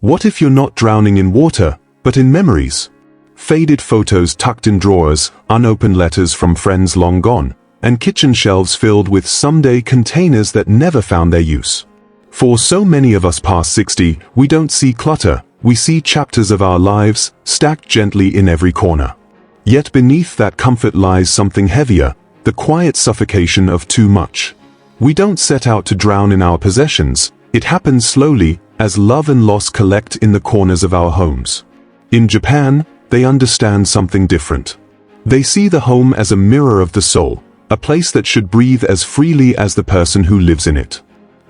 What if you're not drowning in water, but in memories? Faded photos tucked in drawers, unopened letters from friends long gone, and kitchen shelves filled with someday containers that never found their use. For so many of us past 60, we don't see clutter, we see chapters of our lives, stacked gently in every corner. Yet beneath that comfort lies something heavier, the quiet suffocation of too much. We don't set out to drown in our possessions, it happens slowly, as love and loss collect in the corners of our homes. In Japan, they understand something different. They see the home as a mirror of the soul, a place that should breathe as freely as the person who lives in it.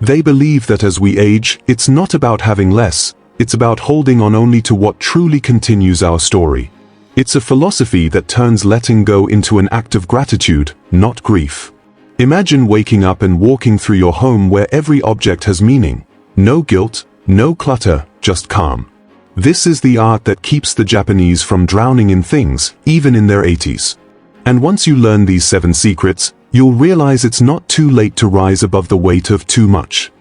They believe that as we age, it's not about having less, it's about holding on only to what truly continues our story. It's a philosophy that turns letting go into an act of gratitude, not grief. Imagine waking up and walking through your home where every object has meaning. No guilt, no clutter, just calm. This is the art that keeps the Japanese from drowning in things, even in their 80s. And once you learn these 7 secrets, you'll realize it's not too late to rise above the weight of too much.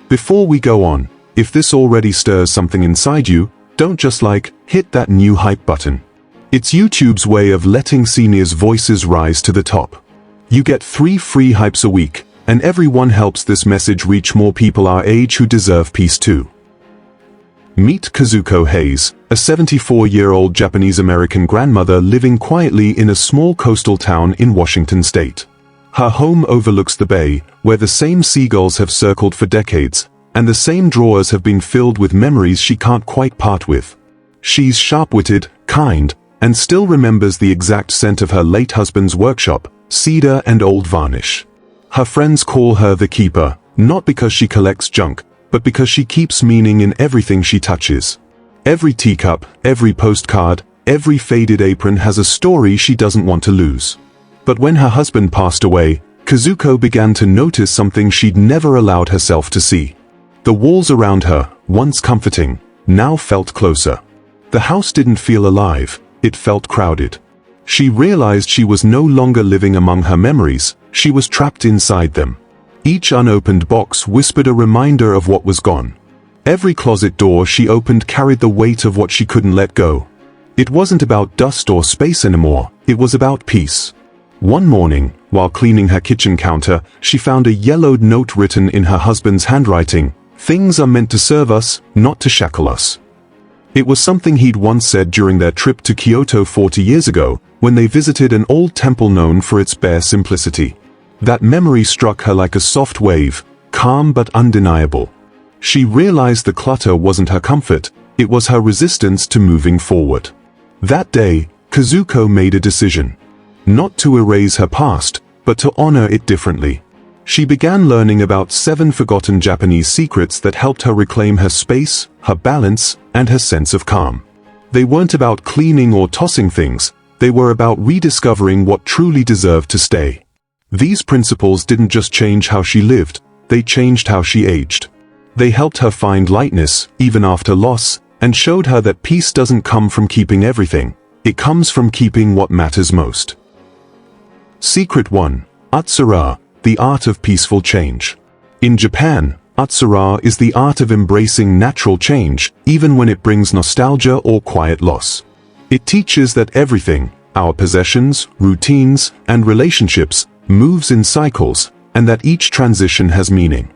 Before we go on, if this already stirs something inside you, don't just hit that new hype button. It's YouTube's way of letting seniors' voices rise to the top. You get 3 free hypes a week, and every one helps this message reach more people our age who deserve peace too. Meet Kazuko Hayes, a 74-year-old Japanese-American grandmother living quietly in a small coastal town in Washington state. Her home overlooks the bay, where the same seagulls have circled for decades, and the same drawers have been filled with memories she can't quite part with. She's sharp-witted, kind, and still remembers the exact scent of her late husband's workshop, cedar and old varnish. Her friends call her the keeper, not because she collects junk, but because she keeps meaning in everything she touches. Every teacup, every postcard, every faded apron has a story she doesn't want to lose. But when her husband passed away, Kazuko began to notice something she'd never allowed herself to see. The walls around her, once comforting, now felt closer. The house didn't feel alive, it felt crowded. She realized she was no longer living among her memories, she was trapped inside them. Each unopened box whispered a reminder of what was gone. Every closet door she opened carried the weight of what she couldn't let go. It wasn't about dust or space anymore, it was about peace. One morning, while cleaning her kitchen counter, she found a yellowed note written in her husband's handwriting, "Things are meant to serve us, not to shackle us." It was something he'd once said during their trip to Kyoto 40 years ago, when they visited an old temple known for its bare simplicity. That memory struck her like a soft wave, calm but undeniable. She realized the clutter wasn't her comfort, it was her resistance to moving forward. That day, Kazuko made a decision. Not to erase her past, but to honor it differently. She began learning about 7 forgotten Japanese secrets that helped her reclaim her space, her balance, and her sense of calm. They weren't about cleaning or tossing things, they were about rediscovering what truly deserved to stay. These principles didn't just change how she lived, they changed how she aged. They helped her find lightness, even after loss, and showed her that peace doesn't come from keeping everything, it comes from keeping what matters most. Secret 1. Atsura, the art of peaceful change. In Japan, Atsura is the art of embracing natural change, even when it brings nostalgia or quiet loss. It teaches that everything, our possessions, routines, and relationships, moves in cycles, and that each transition has meaning.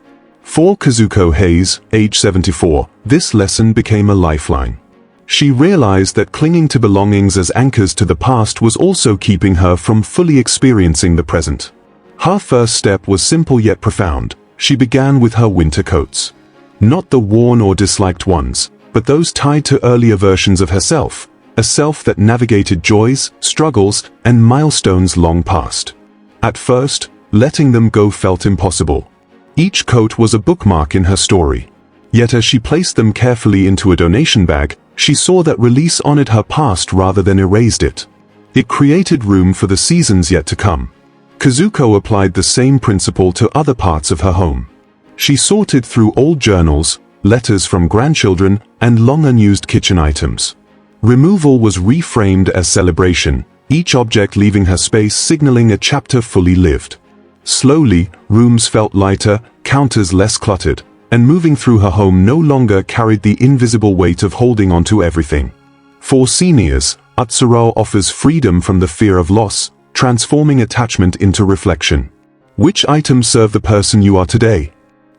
For Kazuko Hayes, age 74, this lesson became a lifeline. She realized that clinging to belongings as anchors to the past was also keeping her from fully experiencing the present. Her first step was simple yet profound. She began with her winter coats. Not the worn or disliked ones, but those tied to earlier versions of herself, a self that navigated joys, struggles, and milestones long past. At first, letting them go felt impossible. Each coat was a bookmark in her story. Yet as she placed them carefully into a donation bag, she saw that release honored her past rather than erased it. It created room for the seasons yet to come. Kazuko applied the same principle to other parts of her home. She sorted through old journals, letters from grandchildren, and long unused kitchen items. Removal was reframed as celebration, each object leaving her space signaling a chapter fully lived. Slowly, rooms felt lighter, counters less cluttered, and moving through her home no longer carried the invisible weight of holding onto everything. For seniors, Atsuro offers freedom from the fear of loss, transforming attachment into reflection. Which items serve the person you are today?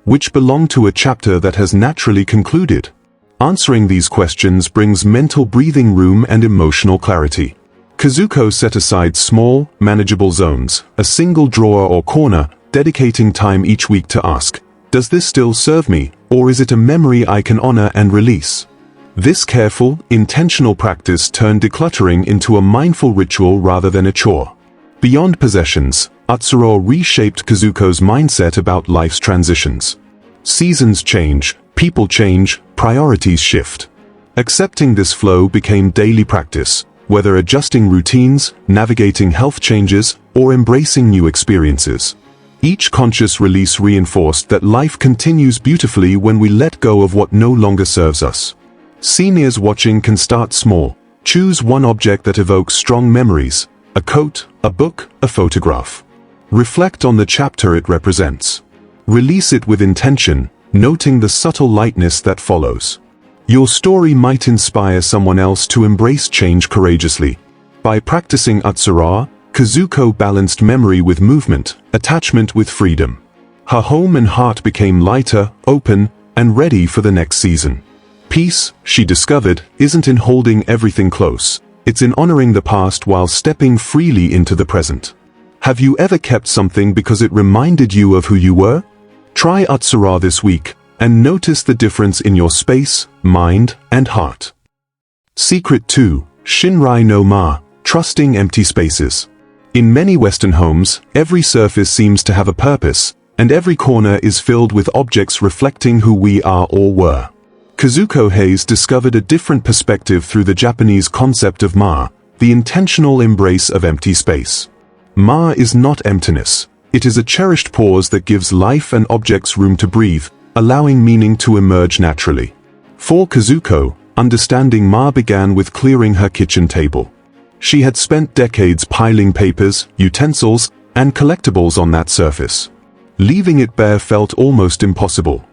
Which belong to a chapter that has naturally concluded? Answering these questions brings mental breathing room and emotional clarity. Kazuko set aside small, manageable zones, a single drawer or corner, dedicating time each week to ask, does this still serve me, or is it a memory I can honor and release? This careful, intentional practice turned decluttering into a mindful ritual rather than a chore. Beyond possessions, Atsuro reshaped Kazuko's mindset about life's transitions. Seasons change, people change, priorities shift. Accepting this flow became daily practice, whether adjusting routines, navigating health changes, or embracing new experiences. Each conscious release reinforced that life continues beautifully when we let go of what no longer serves us. Seniors watching can start small. Choose one object that evokes strong memories, a coat, a book, a photograph. Reflect on the chapter it represents. Release it with intention, noting the subtle lightness that follows. Your story might inspire someone else to embrace change courageously. By practicing Atsuro, Kazuko balanced memory with movement, attachment with freedom. Her home and heart became lighter, open, and ready for the next season. Peace, she discovered, isn't in holding everything close. It's in honoring the past while stepping freely into the present. Have you ever kept something because it reminded you of who you were? Try Atsuro this week, and notice the difference in your space, mind, and heart. Secret 2. Shinrai no Ma, trusting empty spaces. In many Western homes, every surface seems to have a purpose, and every corner is filled with objects reflecting who we are or were. Kazuko Hayes discovered a different perspective through the Japanese concept of Ma, the intentional embrace of empty space. Ma is not emptiness. It is a cherished pause that gives life and objects room to breathe, allowing meaning to emerge naturally. For Kazuko, understanding Ma began with clearing her kitchen table. She had spent decades piling papers, utensils, and collectibles on that surface. Leaving it bare felt almost impossible.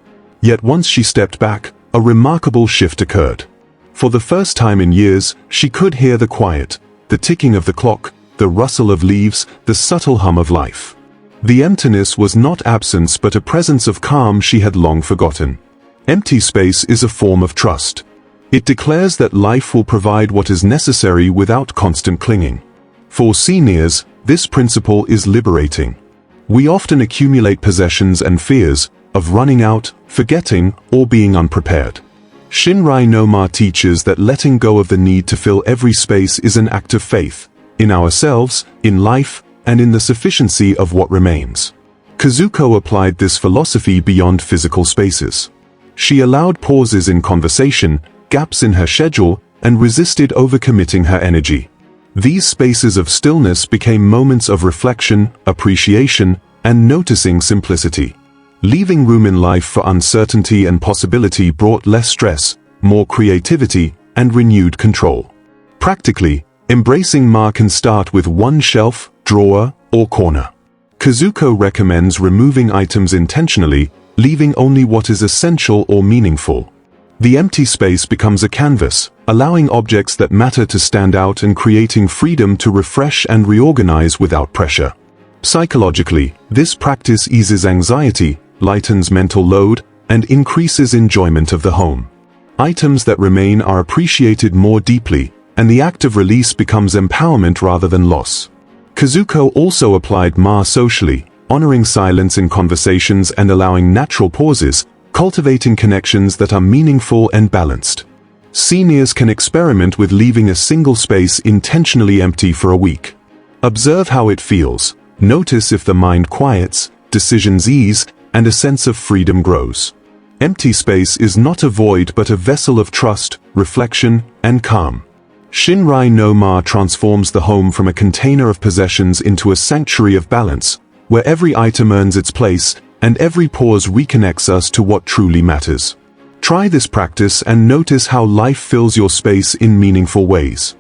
Yet once she stepped back, a remarkable shift occurred. For the first time in years, she could hear the quiet, the ticking of the clock, the rustle of leaves, the subtle hum of life. The emptiness was not absence but a presence of calm she had long forgotten. Empty space is a form of trust. It declares that life will provide what is necessary without constant clinging. For seniors, this principle is liberating. We often accumulate possessions and fears of running out, forgetting, or being unprepared. Shinrai no Ma teaches that letting go of the need to fill every space is an act of faith, in ourselves, in life, and in the sufficiency of what remains. Kazuko applied this philosophy beyond physical spaces. She allowed pauses in conversation, gaps in her schedule, and resisted overcommitting her energy. These spaces of stillness became moments of reflection, appreciation, and noticing simplicity. Leaving room in life for uncertainty and possibility brought less stress, more creativity, and renewed control. Practically, embracing Ma can start with one shelf, drawer, or corner. Kazuko recommends removing items intentionally, leaving only what is essential or meaningful. The empty space becomes a canvas, allowing objects that matter to stand out and creating freedom to refresh and reorganize without pressure. Psychologically, this practice eases anxiety, lightens mental load, and increases enjoyment of the home. Items that remain are appreciated more deeply, and the act of release becomes empowerment rather than loss. Kazuko also applied Ma socially, honoring silence in conversations and allowing natural pauses, cultivating connections that are meaningful and balanced. Seniors can experiment with leaving a single space intentionally empty for a week. Observe how it feels, notice if the mind quiets, decisions ease, and a sense of freedom grows. Empty space is not a void but a vessel of trust, reflection, and calm. Shinrai no Ma transforms the home from a container of possessions into a sanctuary of balance, where every item earns its place, and every pause reconnects us to what truly matters. Try this practice and notice how life fills your space in meaningful ways.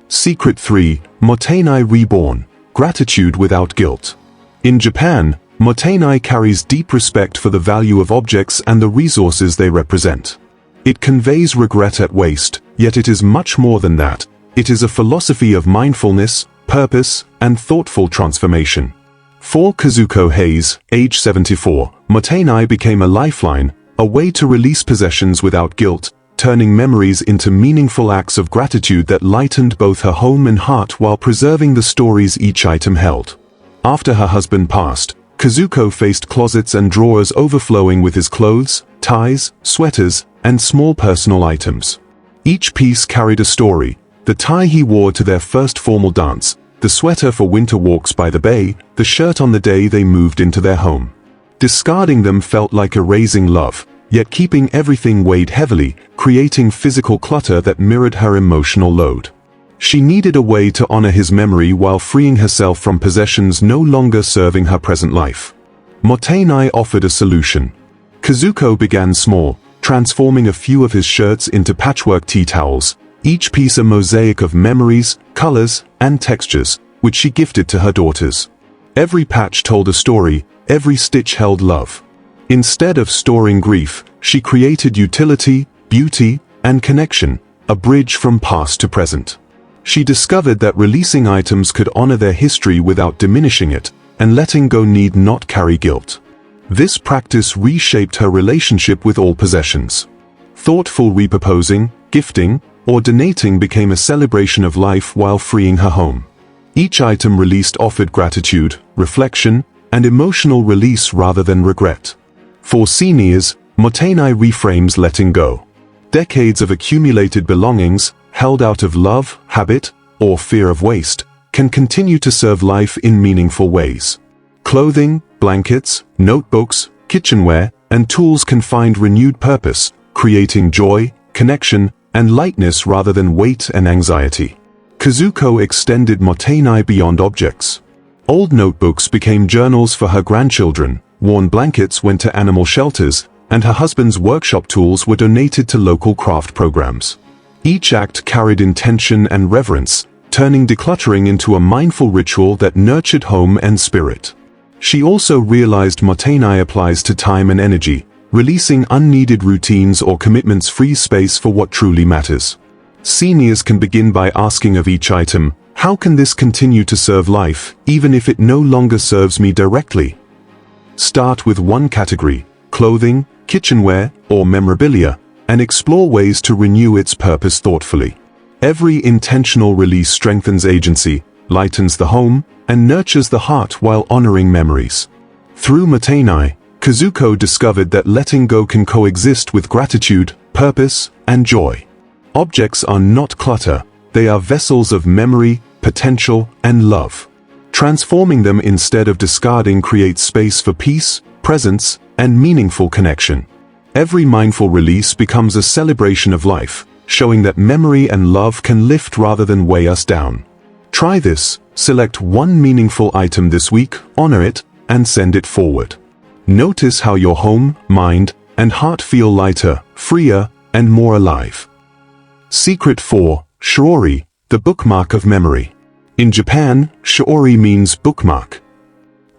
Secret 3. Mottainai Reborn, Gratitude Without Guilt. In Japan, Mottainai carries deep respect for the value of objects and the resources they represent. It conveys regret at waste, yet it is much more than that. It is a philosophy of mindfulness, purpose, and thoughtful transformation. For Kazuko Hayes, age 74, Mottainai became a lifeline, a way to release possessions without guilt, turning memories into meaningful acts of gratitude that lightened both her home and heart while preserving the stories each item held. After her husband passed, Kazuko faced closets and drawers overflowing with his clothes, ties, sweaters, and small personal items. Each piece carried a story: the tie he wore to their first formal dance, the sweater for winter walks by the bay, the shirt on the day they moved into their home. Discarding them felt like erasing love, yet keeping everything weighed heavily, creating physical clutter that mirrored her emotional load. She needed a way to honor his memory while freeing herself from possessions no longer serving her present life. Mottainai offered a solution. Kazuko began small, transforming a few of his shirts into patchwork tea towels, each piece a mosaic of memories, colors, and textures, which she gifted to her daughters. Every patch told a story, every stitch held love. Instead of storing grief, she created utility, beauty, and connection, a bridge from past to present. She discovered that releasing items could honor their history without diminishing it, and letting go need not carry guilt. This practice reshaped her relationship with all possessions. Thoughtful repurposing, gifting, or donating became a celebration of life while freeing her home. Each item released offered gratitude, reflection, and emotional release rather than regret. For seniors, Mottainai reframes letting go. Decades of accumulated belongings, held out of love, habit, or fear of waste, can continue to serve life in meaningful ways. Clothing, blankets, notebooks, kitchenware, and tools can find renewed purpose, creating joy, connection, and lightness rather than weight and anxiety. Kazuko extended Mottainai beyond objects. Old notebooks became journals for her grandchildren, worn blankets went to animal shelters, and her husband's workshop tools were donated to local craft programs. Each act carried intention and reverence, turning decluttering into a mindful ritual that nurtured home and spirit. She also realized Mottainai applies to time and energy. Releasing unneeded routines or commitments frees space for what truly matters. Seniors can begin by asking of each item, how can this continue to serve life, even if it no longer serves me directly? Start with one category, clothing, kitchenware, or memorabilia, and explore ways to renew its purpose thoughtfully. Every intentional release strengthens agency, lightens the home, and nurtures the heart while honoring memories. Through Mottainai, Kazuko discovered that letting go can coexist with gratitude, purpose, and joy. Objects are not clutter, they are vessels of memory, potential, and love. Transforming them instead of discarding creates space for peace, presence, and meaningful connection. Every mindful release becomes a celebration of life, showing that memory and love can lift rather than weigh us down. Try this, select one meaningful item this week, honor it, and send it forward. Notice how your home, mind, and heart feel lighter, freer, and more alive. Secret 4. Shiori, the bookmark of memory. In Japan, shiori means bookmark.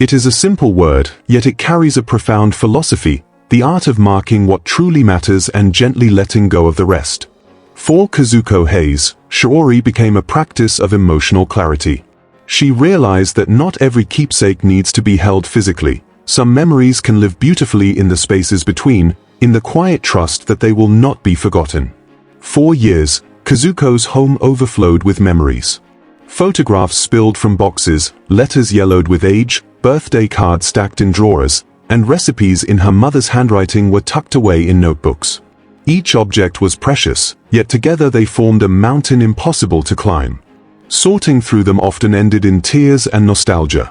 It is a simple word, yet it carries a profound philosophy, the art of marking what truly matters and gently letting go of the rest. For Kazuko Hayes, shiori became a practice of emotional clarity. She realized that not every keepsake needs to be held physically. Some memories can live beautifully in the spaces between, in the quiet trust that they will not be forgotten. For years, Kazuko's home overflowed with memories. Photographs spilled from boxes, letters yellowed with age, birthday cards stacked in drawers, and recipes in her mother's handwriting were tucked away in notebooks. Each object was precious, yet together they formed a mountain impossible to climb. Sorting through them often ended in tears and nostalgia.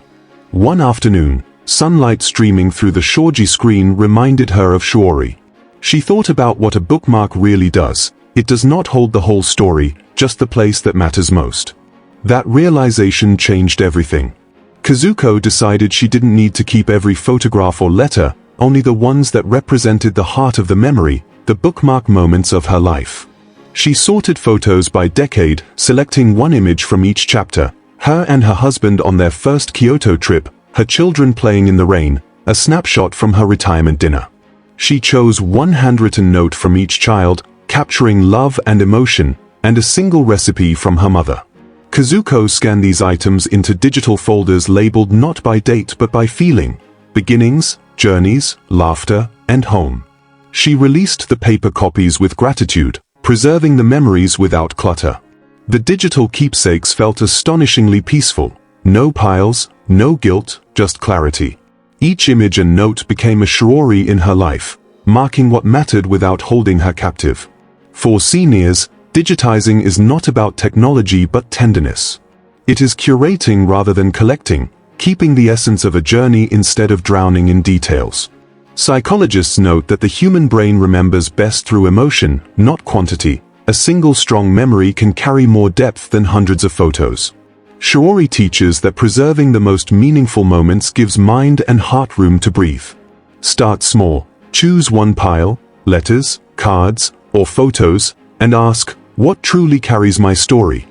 One afternoon, sunlight streaming through the shoji screen reminded her of shiori. She thought about what a bookmark really does. It does not hold the whole story, just the place that matters most. That realization changed everything. Kazuko decided she didn't need to keep every photograph or letter, only the ones that represented the heart of the memory, the bookmark moments of her life. She sorted photos by decade, selecting one image from each chapter: her and her husband on their first Kyoto trip, her children playing in the rain, a snapshot from her retirement dinner. She chose one handwritten note from each child, capturing love and emotion, and a single recipe from her mother. Kazuko scanned these items into digital folders labeled not by date but by feeling: beginnings, journeys, laughter, and home. She released the paper copies with gratitude, preserving the memories without clutter. The digital keepsakes felt astonishingly peaceful. No piles, no guilt, just clarity. Each image and note became a shiori in her life, marking what mattered without holding her captive. For seniors, digitizing is not about technology but tenderness. It is curating rather than collecting, keeping the essence of a journey instead of drowning in details. Psychologists note that the human brain remembers best through emotion, not quantity. A single strong memory can carry more depth than hundreds of photos. Shiori teaches that preserving the most meaningful moments gives mind and heart room to breathe. Start small. Choose one pile, letters, cards, or photos, and ask, what truly carries my story?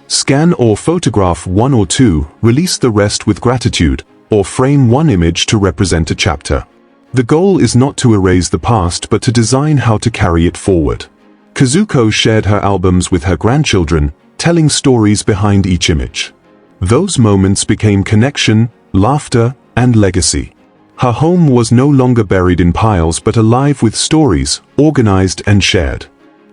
Scan or photograph one or two, release the rest with gratitude, or frame one image to represent a chapter. The goal is not to erase the past but to design how to carry it forward. Kazuko shared her albums with her grandchildren, telling stories behind each image. Those moments became connection, laughter, and legacy. Her home was no longer buried in piles but alive with stories, organized and shared.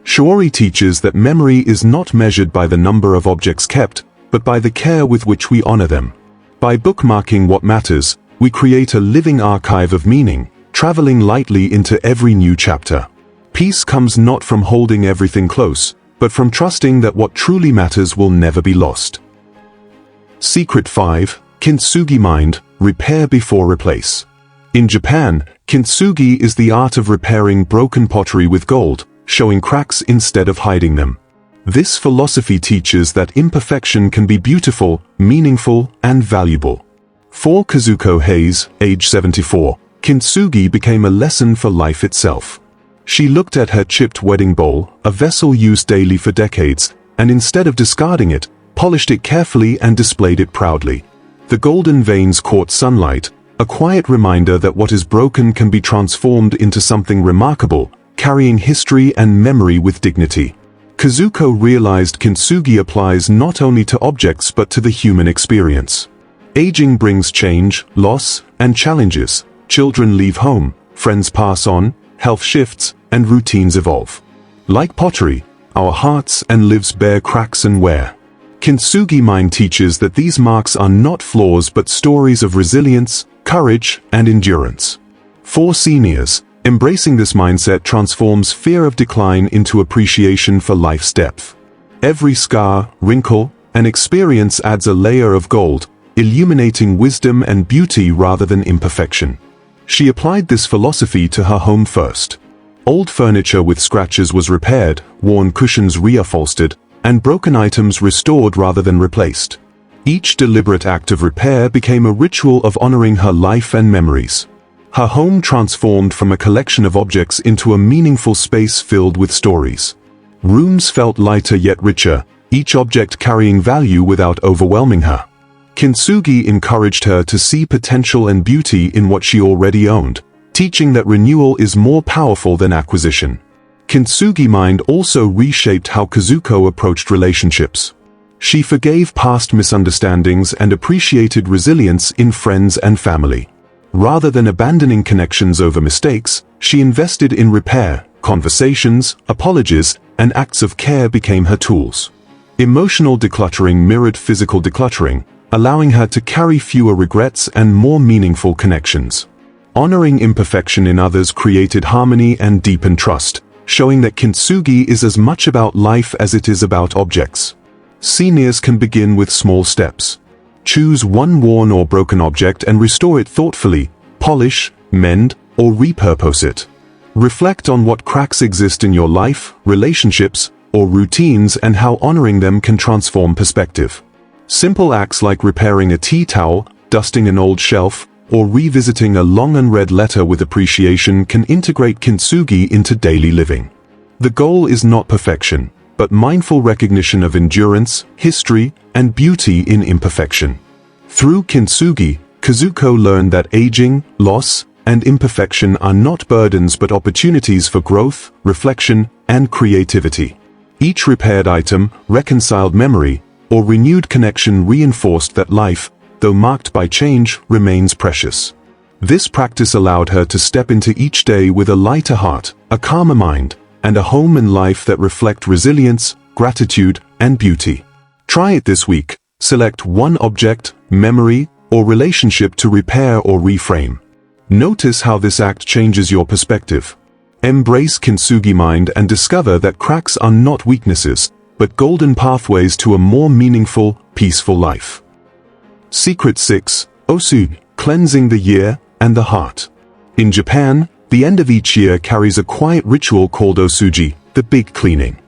Shiori teaches that memory is not measured by the number of objects kept, but by the care with which we honor them. By bookmarking what matters, we create a living archive of meaning, traveling lightly into every new chapter. Peace comes not from holding everything close, but from trusting that what truly matters will never be lost. Secret 5. Kintsugi Mind, Repair Before Replace. In Japan, Kintsugi is the art of repairing broken pottery with gold, showing cracks instead of hiding them. This philosophy teaches that imperfection can be beautiful, meaningful, and valuable. For Kazuko Hayes, age 74, Kintsugi became a lesson for life itself. She looked at her chipped wedding bowl, a vessel used daily for decades, and instead of discarding it, polished it carefully and displayed it proudly. The golden veins caught sunlight, a quiet reminder that what is broken can be transformed into something remarkable, carrying history and memory with dignity. Kazuko realized Kintsugi applies not only to objects but to the human experience. Aging brings change, loss, and challenges. Children leave home, friends pass on, health shifts, and routines evolve. Like pottery, our hearts and lives bear cracks and wear. Kintsugi Mind teaches that these marks are not flaws but stories of resilience, courage, and endurance. For seniors, embracing this mindset transforms fear of decline into appreciation for life's depth. Every scar, wrinkle, and experience adds a layer of gold, illuminating wisdom and beauty rather than imperfection. She applied this philosophy to her home first. Old furniture with scratches was repaired, worn cushions reupholstered, and broken items restored rather than replaced. Each deliberate act of repair became a ritual of honoring her life and memories. Her home transformed from a collection of objects into a meaningful space filled with stories. Rooms felt lighter yet richer, each object carrying value without overwhelming her. Kintsugi encouraged her to see potential and beauty in what she already owned, teaching that renewal is more powerful than acquisition. Kintsugi Mind also reshaped how Kazuko approached relationships. She forgave past misunderstandings and appreciated resilience in friends and family. Rather than abandoning connections over mistakes, she invested in repair. Conversations, apologies, and acts of care became her tools. Emotional decluttering mirrored physical decluttering, allowing her to carry fewer regrets and more meaningful connections. Honoring imperfection in others created harmony and deepened trust, showing that Kintsugi is as much about life as it is about objects. Seniors can begin with small steps. Choose one worn or broken object and restore it thoughtfully, polish, mend, or repurpose it. Reflect on what cracks exist in your life, relationships, or routines and how honoring them can transform perspective. Simple acts like repairing a tea towel, dusting an old shelf, or revisiting a long unread letter with appreciation can integrate Kintsugi into daily living. The goal is not perfection, but mindful recognition of endurance, history, and beauty in imperfection. Through Kintsugi, Kazuko learned that aging, loss, and imperfection are not burdens but opportunities for growth, reflection, and creativity. Each repaired item, reconciled memory, or renewed connection reinforced that life, though marked by change, remains precious. This practice allowed her to step into each day with a lighter heart, a calmer mind, and a home and life that reflect resilience, gratitude, and beauty. Try it this week. Select one object, memory, or relationship to repair or reframe. Notice how this act changes your perspective. Embrace Kintsugi mind and discover that cracks are not weaknesses, but golden pathways to a more meaningful, peaceful life. Secret 6. Osouji, cleansing the year and the heart. In Japan, the end of each year carries a quiet ritual called Osouji, the big cleaning.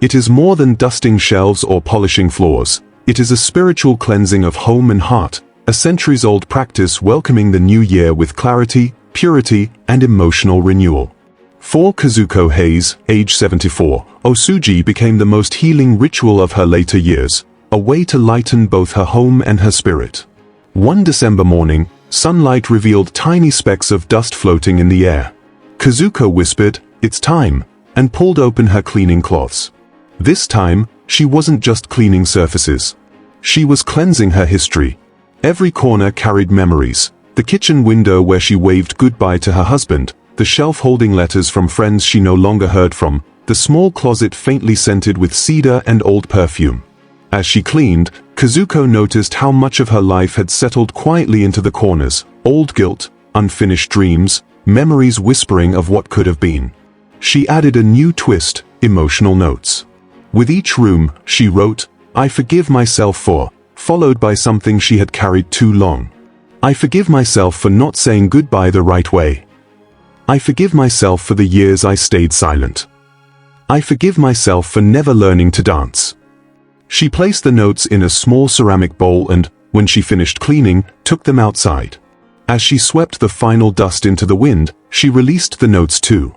It is more than dusting shelves or polishing floors. It is a spiritual cleansing of home and heart, a centuries-old practice welcoming the new year with clarity, purity, and emotional renewal. For Kazuko Hayes, age 74, Osouji became the most healing ritual of her later years, a way to lighten both her home and her spirit. One December morning, sunlight revealed tiny specks of dust floating in the air. Kazuko whispered, "It's time," and pulled open her cleaning cloths. This time, she wasn't just cleaning surfaces. She was cleansing her history. Every corner carried memories. The kitchen window where she waved goodbye to her husband, the shelf holding letters from friends she no longer heard from, the small closet faintly scented with cedar and old perfume. As she cleaned, Kazuko noticed how much of her life had settled quietly into the corners, old guilt, unfinished dreams, memories whispering of what could have been. She added a new twist, emotional notes. With each room, she wrote, "I forgive myself for," followed by something she had carried too long. "I forgive myself for not saying goodbye the right way. I forgive myself for the years I stayed silent. I forgive myself for never learning to dance." She placed the notes in a small ceramic bowl and, when she finished cleaning, took them outside. As she swept the final dust into the wind, she released the notes too.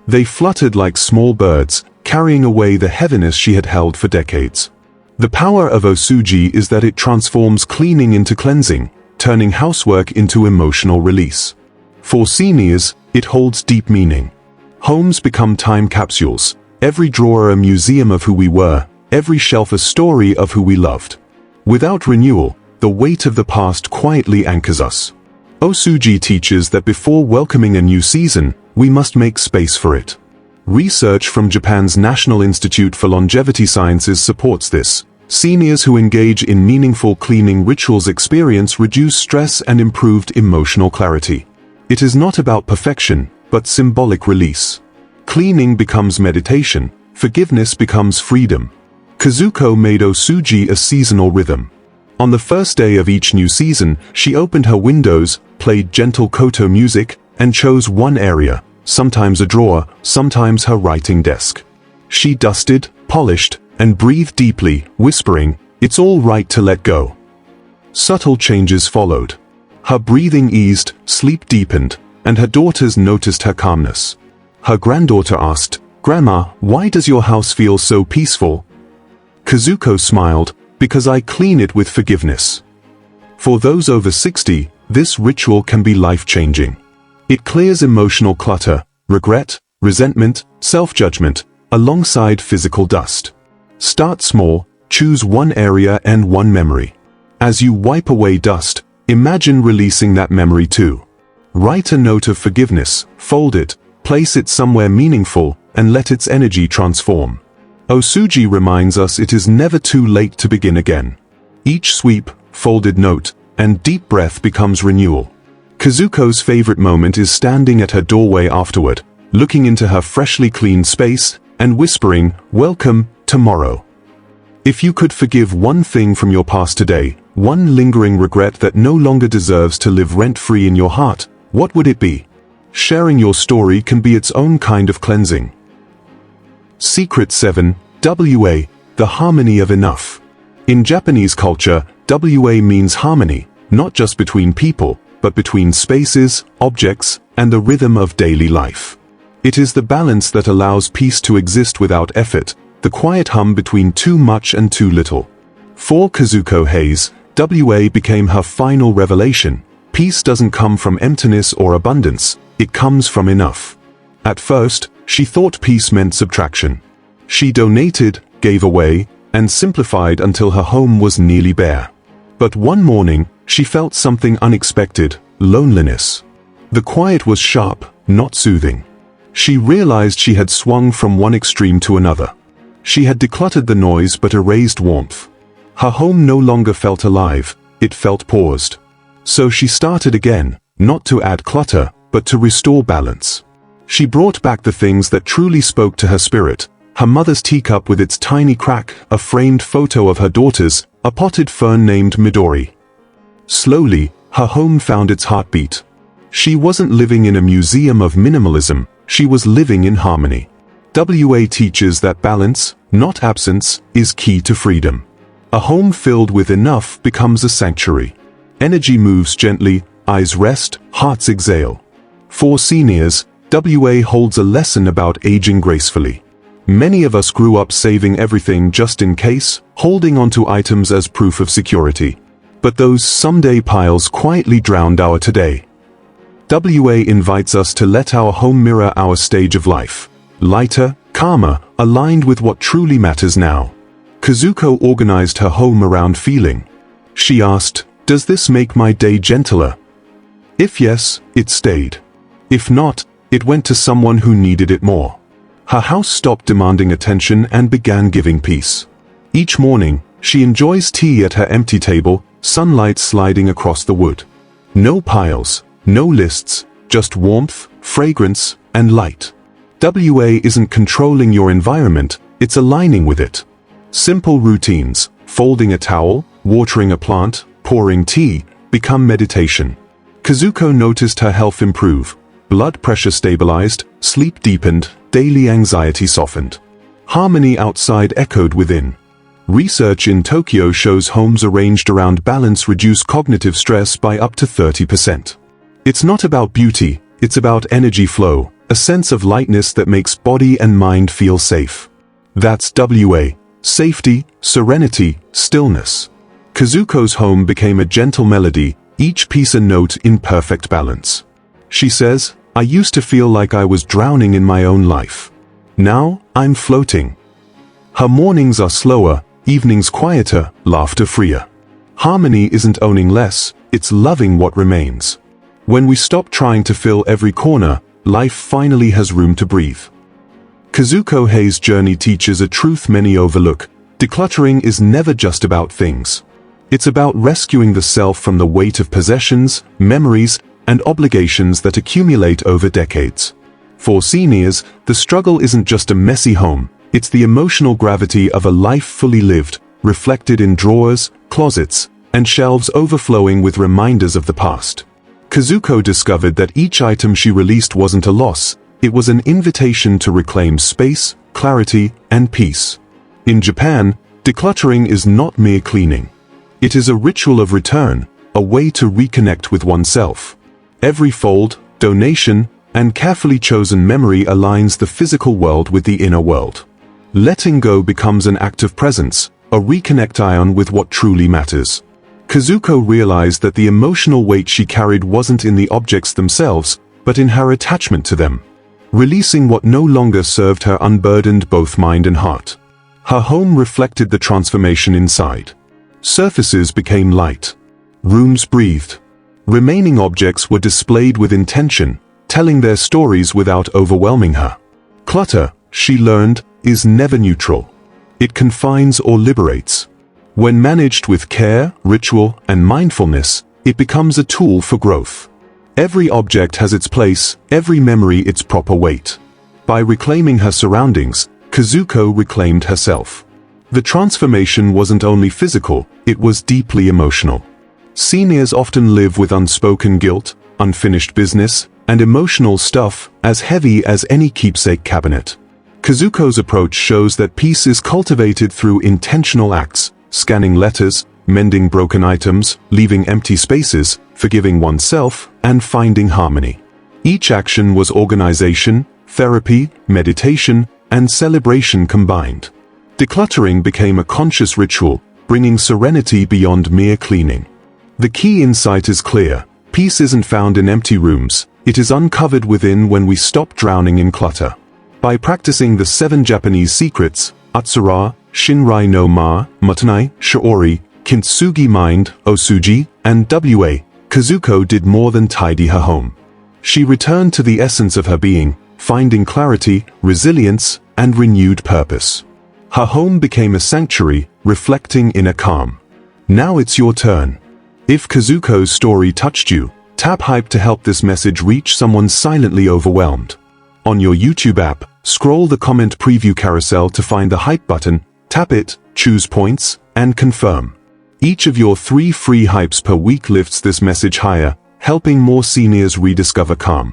They fluttered like small birds, carrying away the heaviness she had held for decades. The power of Osouji is that it transforms cleaning into cleansing, turning housework into emotional release. For seniors, it holds deep meaning. Homes become time capsules, every drawer a museum of who we were, every shelf a story of who we loved. Without renewal, the weight of the past quietly anchors us. Osouji teaches that before welcoming a new season, we must make space for it. Research from Japan's National Institute for Longevity Sciences supports this. Seniors who engage in meaningful cleaning rituals experience reduced stress and improved emotional clarity. It is not about perfection, but symbolic release. Cleaning becomes meditation, forgiveness becomes freedom. Kazuko made Osouji a seasonal rhythm. On the first day of each new season, she opened her windows, played gentle koto music, and chose one area, sometimes a drawer, sometimes her writing desk. She dusted, polished, and breathed deeply, whispering, "It's all right to let go." Subtle changes followed. Her breathing eased, sleep deepened, and her daughters noticed her calmness. Her granddaughter asked, "Grandma, why does your house feel so peaceful?" Kazuko smiled, "Because I clean it with forgiveness." For those over 60, this ritual can be life-changing. It clears emotional clutter, regret, resentment, self-judgment, alongside physical dust. Start small, choose one area and one memory. As you wipe away dust, imagine releasing that memory too. Write a note of forgiveness, fold it, place it somewhere meaningful, and let its energy transform. Osouji reminds us it is never too late to begin again. Each sweep, folded note, and deep breath becomes renewal. Kazuko's favorite moment is standing at her doorway afterward, looking into her freshly cleaned space, and whispering, "Welcome, tomorrow." If you could forgive one thing from your past today, one lingering regret that no longer deserves to live rent-free in your heart, what would it be? Sharing your story can be its own kind of cleansing. Secret 7. WA, the harmony of enough. In Japanese culture, WA means harmony, not just between people, but between spaces, objects, and the rhythm of daily life. It is the balance that allows peace to exist without effort, the quiet hum between too much and too little. For Kazuko Hayes, WA became her final revelation. Peace doesn't come from emptiness or abundance, it comes from enough. At first, she thought peace meant subtraction. She donated, gave away, and simplified until her home was nearly bare. But one morning, she felt something unexpected: loneliness. The quiet was sharp, not soothing. She realized she had swung from one extreme to another. She had decluttered the noise but erased warmth. Her home no longer felt alive, it felt paused. So she started again, not to add clutter, but to restore balance. She brought back the things that truly spoke to her spirit: her mother's teacup with its tiny crack, a framed photo of her daughters, a potted fern named Midori. Slowly, her home found its heartbeat. She wasn't living in a museum of minimalism, she was living in harmony. WA teaches that balance, not absence, is key to freedom. A home filled with enough becomes a sanctuary. Energy moves gently, eyes rest, hearts exhale. For seniors, WA holds a lesson about aging gracefully. Many of us grew up saving everything just in case, holding onto items as proof of security. But those someday piles quietly drowned our today. WA invites us to let our home mirror our stage of life. Lighter, calmer, aligned with what truly matters now. Kazuko organized her home around feeling. She asked, "Does this make my day gentler?" If yes, it stayed. If not, it went to someone who needed it more. Her house stopped demanding attention and began giving peace. Each morning, she enjoys tea at her empty table, sunlight sliding across the wood. No piles, no lists, just warmth, fragrance, and light. WA isn't controlling your environment, it's aligning with it. Simple routines, folding a towel, watering a plant, pouring tea, become meditation. Kazuko noticed her health improve. Blood pressure stabilized, sleep deepened, daily anxiety softened. Harmony outside echoed within. Research in Tokyo shows homes arranged around balance reduce cognitive stress by up to 30%. It's not about beauty, it's about energy flow, a sense of lightness that makes body and mind feel safe. That's WA. Safety, serenity, stillness. Kazuko's home became a gentle melody, each piece a note in perfect balance. She says, "I used to feel like I was drowning in my own life. Now, I'm floating." Her mornings are slower, evenings quieter, laughter freer. Harmony isn't owning less, it's loving what remains. When we stop trying to fill every corner, life finally has room to breathe. Kazuko Hayes' journey teaches a truth many overlook: decluttering is never just about things. It's about rescuing the self from the weight of possessions, memories, and obligations that accumulate over decades. For seniors, the struggle isn't just a messy home, it's the emotional gravity of a life fully lived, reflected in drawers, closets, and shelves overflowing with reminders of the past. Kazuko discovered that each item she released wasn't a loss, it was an invitation to reclaim space, clarity, and peace. In Japan, decluttering is not mere cleaning. It is a ritual of return, a way to reconnect with oneself. Every fold, donation, and carefully chosen memory aligns the physical world with the inner world. Letting go becomes an act of presence, a reconnect with what truly matters. Kazuko realized that the emotional weight she carried wasn't in the objects themselves, but in her attachment to them. Releasing what no longer served her unburdened both mind and heart. Her home reflected the transformation inside. Surfaces became light. Rooms breathed. Remaining objects were displayed with intention, telling their stories without overwhelming her. Clutter, she learned, is never neutral. It confines or liberates. When managed with care, ritual, and mindfulness, it becomes a tool for growth. Every object has its place, every memory its proper weight. By reclaiming her surroundings, Kazuko reclaimed herself. The transformation wasn't only physical, it was deeply emotional. Seniors often live with unspoken guilt, unfinished business, and emotional stuff as heavy as any keepsake cabinet. Kazuko's approach shows that peace is cultivated through intentional acts, scanning letters, mending broken items, leaving empty spaces, forgiving oneself, and finding harmony. Each action was organization, therapy, meditation, and celebration combined. Decluttering became a conscious ritual, bringing serenity beyond mere cleaning. The key insight is clear. Peace isn't found in empty rooms, it is uncovered within when we stop drowning in clutter. By practicing the 7 Japanese secrets, Atsura, Shinrai no Ma, Mottainai, Shiori, Kintsugi mind, Osouji, and Wa, Kazuko did more than tidy her home. She returned to the essence of her being, finding clarity, resilience, and renewed purpose. Her home became a sanctuary, reflecting inner calm. Now it's your turn. If Kazuko's story touched you, tap hype to help this message reach someone silently overwhelmed. On your YouTube app, scroll the comment preview carousel to find the hype button, tap it, choose points, and confirm. Each of your 3 free hypes per week lifts this message higher, helping more seniors rediscover calm.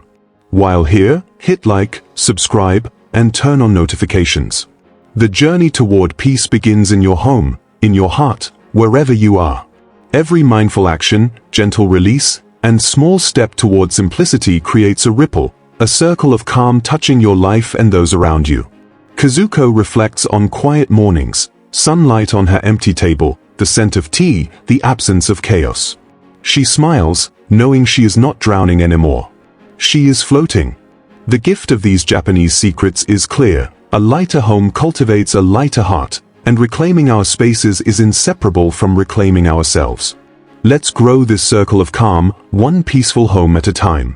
While here, hit like, subscribe, and turn on notifications. The journey toward peace begins in your home, in your heart, wherever you are. Every mindful action, gentle release, and small step toward simplicity creates a ripple, a circle of calm touching your life and those around you. Kazuko reflects on quiet mornings, sunlight on her empty table, the scent of tea, the absence of chaos. She smiles, knowing she is not drowning anymore. She is floating. The gift of these Japanese secrets is clear. A lighter home cultivates a lighter heart, and reclaiming our spaces is inseparable from reclaiming ourselves. Let's grow this circle of calm, one peaceful home at a time.